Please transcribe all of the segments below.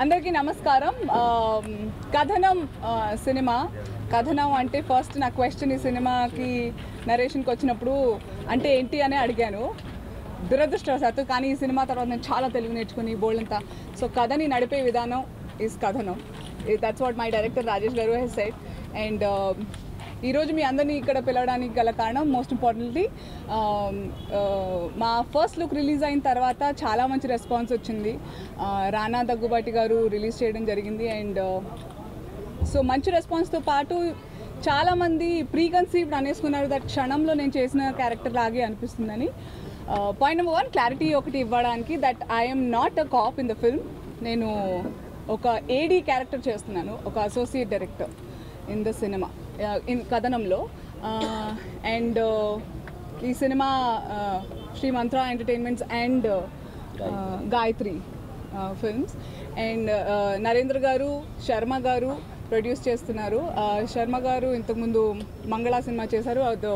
అందరికీ నమస్కారం. కథనం సినిమా. కథనం అంటే ఫస్ట్ నా క్వశ్చన్ ఈ సినిమాకి నరేషన్కి వచ్చినప్పుడు అంటే ఏంటి అని అడిగాను. దురదృష్టవశాత్తు కానీ ఈ సినిమా తర్వాత నేను చాలా తెలుగు నేర్చుకుని బోల్డంతా. సో కథని నడిపే విధానం ఈజ్ కథనం. That's what my director Rajesh గారు హెస్ సెడ్. అండ్ ఈరోజు మీ అందరినీ ఇక్కడ పిలవడానికి గల కారణం మోస్ట్ ఇంపార్టెంట్లీ మా ఫస్ట్ లుక్ రిలీజ్ అయిన తర్వాత చాలా మంచి రెస్పాన్స్ వచ్చింది. రానా దగ్గుబాటి గారు రిలీజ్ చేయడం జరిగింది. అండ్ సో మంచి రెస్పాన్స్తో పాటు చాలామంది ప్రీ కన్సీవ్డ్ అనేసుకున్నారు దట్ క్షణంలో నేను చేసిన క్యారెక్టర్ లాగే అనిపిస్తుందని. పాయింట్ నెంబర్ 1 క్లారిటీ ఒకటి ఇవ్వడానికి that I'm not a cop in the film. నేను ఒక ఏడీ క్యారెక్టర్ చేస్తున్నాను, ఒక associate director in the cinema in కథనంలో. అండ్ ఈ cinema Sri Mantra entertainments and Gayatri films. And Narendra garu, Sharma గారు ప్రొడ్యూస్ చేస్తున్నారు. శర్మ గారు ఇంతకుముందు మంగళ సినిమా చేశారు. అదో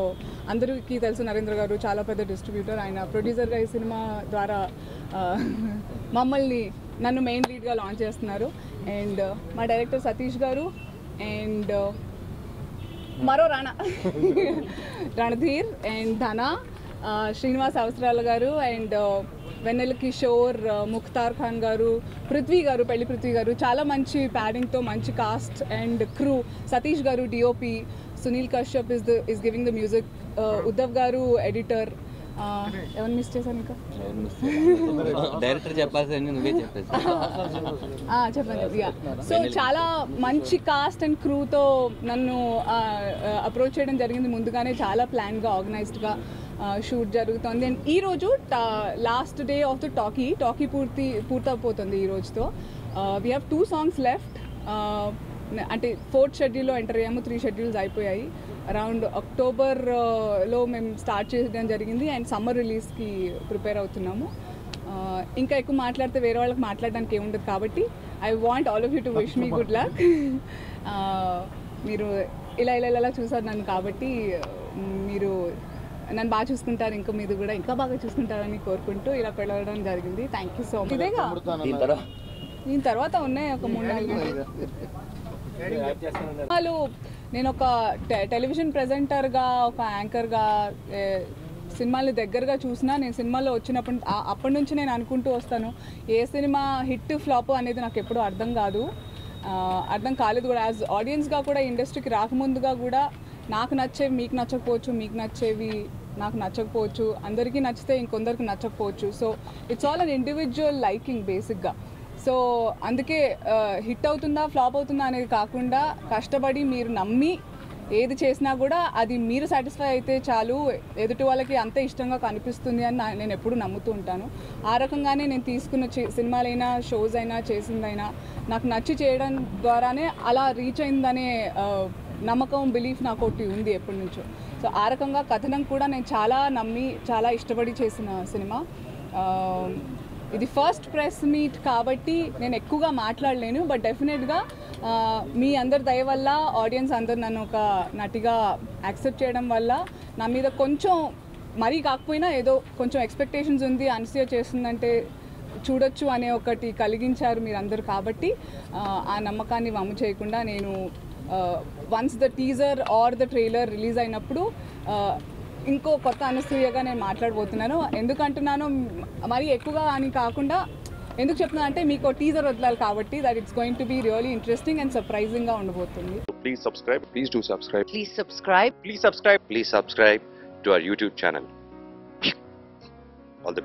అందరికీ తెలుసు. నరేంద్ర గారు చాలా పెద్ద డిస్ట్రిబ్యూటర్. ఆయన ప్రొడ్యూసర్గా ఈ సినిమా ద్వారా నన్ను మెయిన్ లీడ్గా లాంచ్ చేస్తున్నారు. అండ్ మా డైరెక్టర్ సతీష్ గారు అండ్ మరో రణధీర్ అండ్ ధన, శ్రీనివాస్ అవసరాల గారు అండ్ వెన్నెల కిషోర్, ముఖ్తార్ ఖాన్ గారు, పృథ్వీ గారు, పెళ్లి పృథ్వీ గారు, చాలా మంచి ప్యాడింగ్తో మంచి cost and crew. Satish garu DOP, Sunil Kashyap is giving the music, Uddhav garu editor. ఎవరు మిస్ చేశాను ఇంకా? డైరెక్టర్ చెప్పాల్సింది నువ్వే చెప్పండి. సో చాలా మంచి కాస్ట్ అండ్ క్రూతో నన్ను అప్రోచ్ చేయడం జరిగింది. ముందుగానే చాలా ప్లాన్గా ఆర్గనైజ్డ్గా షూట్ జరుగుతుంది. అండ్ ఈరోజు last day of the talkie పూర్తయిపోతుంది ఈ రోజుతో. We have 2 songs left. అంటే 4th షెడ్యూల్లో ఎంటర్ అయ్యాము, 3 షెడ్యూల్స్ అయిపోయాయి. అరౌండ్ అక్టోబర్లో మేము స్టార్ట్ చేయడం జరిగింది. అండ్ సమ్మర్ రిలీజ్కి ప్రిపేర్ అవుతున్నాము. ఇంకా ఎక్కువ మాట్లాడితే వేరే వాళ్ళకి మాట్లాడడానికి ఏముండదు కాబట్టి I want all of you to wish me good luck. మీరు ఇలా చూసారు నన్ను కాబట్టి మీరు నన్ను బాగా చూసుకుంటారు, ఇంకా మీరు కూడా ఇంకా బాగా చూసుకుంటారని కోరుకుంటూ ఇలా పిలవడం జరిగింది. Thank you so much. ఇదేగా దీని తర్వాత ఉన్నాయి ఒక 3-4 వాళ్ళు. నేను ఒక టెలివిజన్ ప్రెజెంటర్గా, ఒక యాంకర్గా సినిమాలు దగ్గరగా చూసినా, నేను సినిమాలో వచ్చినప్పుడు అప్పటి నుంచి నేను అనుకుంటూ వస్తాను ఏ సినిమా హిట్ ఫ్లాప్ అనేది నాకు ఎప్పుడూ అర్థం కాలేదు కూడా. యాజ్ ఆడియన్స్గా కూడా ఇండస్ట్రీకి రాకముందుగా కూడా నాకు నచ్చేవి మీకు నచ్చకపోవచ్చు, మీకు నచ్చేవి నాకు నచ్చకపోవచ్చు, అందరికీ నచ్చితే ఇంకొందరికి నచ్చకపోవచ్చు. So it's all on individual liking బేసిక్గా. సో అందుకే హిట్ అవుతుందా ఫ్లాప్ అవుతుందా అనేది కాకుండా కష్టపడి మీరు నమ్మి ఏది చేసినా కూడా అది మీరు సాటిస్ఫై అయితే చాలు, ఎదుటి వాళ్ళకి అంతే ఇష్టంగా కనిపిస్తుంది అని నేను ఎప్పుడూ నమ్ముతూ ఉంటాను. ఆ రకంగానే నేను తీసుకున్న సినిమాలైనా, షోస్ అయినా, చేసిందైనా నాకు నచ్చి చేయడం ద్వారానే అలా రీచ్ అయిందనే నమ్మకం, బిలీఫ్ నాకు ఒకటి ఉంది ఎప్పటి నుంచో. సో ఆ రకంగా కథనం కూడా నేను చాలా నమ్మి, చాలా ఇష్టపడి చేసిన సినిమా. ఇది ఫస్ట్ ప్రెస్ మీట్ కాబట్టి నేను ఎక్కువగా మాట్లాడలేను. బట్ డెఫినెట్గా మీ అందరి దయ వల్ల, ఆడియన్స్ అందరు నన్ను ఒక నటిగా యాక్సెప్ట్ చేయడం వల్ల నా మీద కొంచెం మరీ కాకపోయినా ఏదో కొంచెం ఎక్స్పెక్టేషన్స్ ఉంది. అనసూయ చేస్తుందంటే చూడొచ్చు అనే ఒకటి కలిగించారు మీరందరూ కాబట్టి ఆ నమ్మకాన్ని వమ్ము చేయకుండా నేను once the teaser or the trailer release అయినప్పుడు ఇంకో కొత్త అనసూయగా నేను మాట్లాడబోతున్నాను. ఎందుకంటున్నాను మరీ ఎక్కువగా అని కాకుండా, ఎందుకు చెప్తున్నాను అంటే మీకు టీజర్ వదలాలి కాబట్టి that it's going to be really interesting and సర్ప్రైజింగ్గా ఉండబోతుంది. Please subscribe. Please do subscribe. Please subscribe. Please subscribe. Please subscribe to our YouTube channel. All the best.